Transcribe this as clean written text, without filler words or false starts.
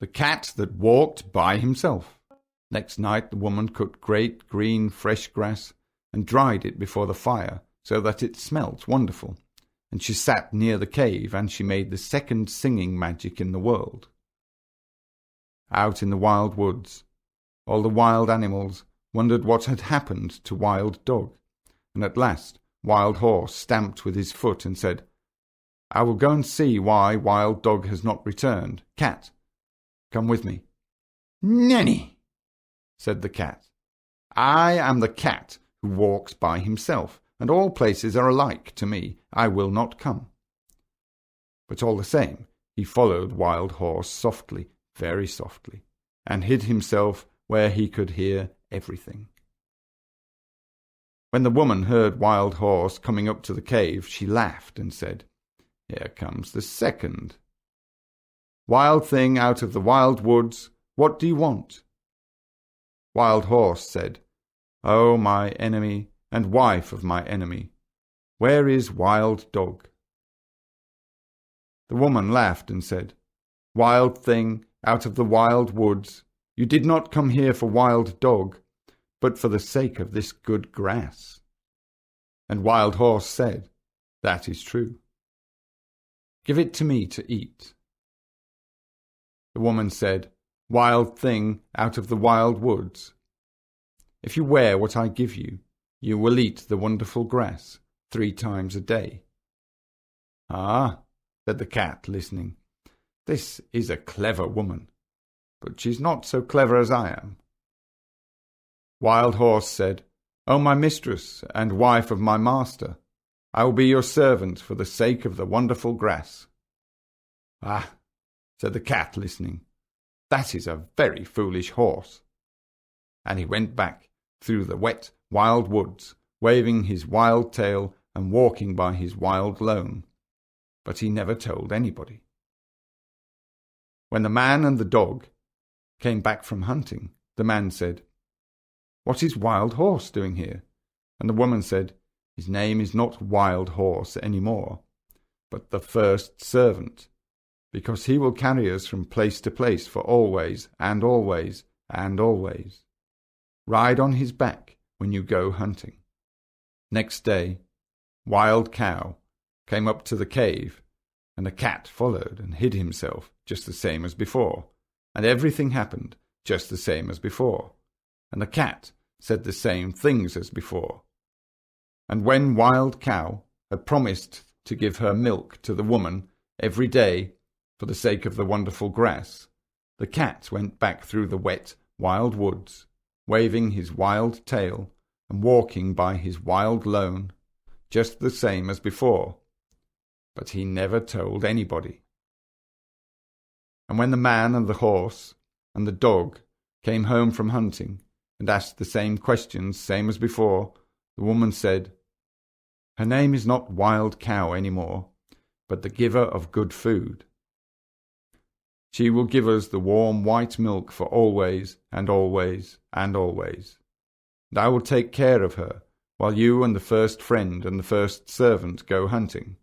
The cat that walked by himself. Next night the woman cooked great green fresh grass and dried it before the fire so that it smelt wonderful. And she sat near the cave, and she made the second singing magic in the world. Out in the wild woods, all the wild animals wondered what had happened to Wild Dog, and at last Wild Horse stamped with his foot and said, "I will go and see why Wild Dog has not returned. Cat, come with me." "Nanny," said the cat, "I am the cat who walks by himself, and all places are alike to me. I will not come." But all the same, he followed Wild Horse softly, very softly, and hid himself where he could hear everything. When the woman heard Wild Horse coming up to the cave, she laughed and said, "Here comes the second. Wild thing out of the wild woods, what do you want?" Wild Horse said, "Oh, my enemy and wife of my enemy, where is Wild Dog?" The woman laughed and said, "Wild thing out of the wild woods, you did not come here for Wild Dog, but for the sake of this good grass." And Wild Horse said, "That is true. Give it to me to eat." The woman said, "Wild thing out of the wild woods, if you wear what I give you, you will eat the wonderful grass 3 times a day." "Ah," said the cat, listening, "this is a clever woman, but she's not so clever as I am." Wild Horse said, "Oh, my mistress and wife of my master, I will be your servant for the sake of the wonderful grass." "Ah," said the cat, listening, "that is a very foolish horse." And he went back through the wet, wild woods, waving his wild tail and walking by his wild lone. But he never told anybody. When the man and the dog came back from hunting, the man said, "What is Wild Horse doing here?" And the woman said, "His name is not Wild Horse any more, but the first servant, because he will carry us from place to place for always and always and always. Ride on his back when you go hunting." Next day, Wild Cow came up to the cave, and the cat followed and hid himself just the same as before, and everything happened just the same as before, and the cat said the same things as before. And when Wild Cow had promised to give her milk to the woman every day for the sake of the wonderful grass, the cat went back through the wet, wild woods, waving his wild tail and walking by his wild lone, just the same as before. But he never told anybody. And when the man and the horse and the dog came home from hunting and asked the same questions, same as before, the woman said, "Her name is not Wild Cow any more, but the giver of good food. She will give us the warm white milk for always and always and always. And I will take care of her while you and the first friend and the first servant go hunting.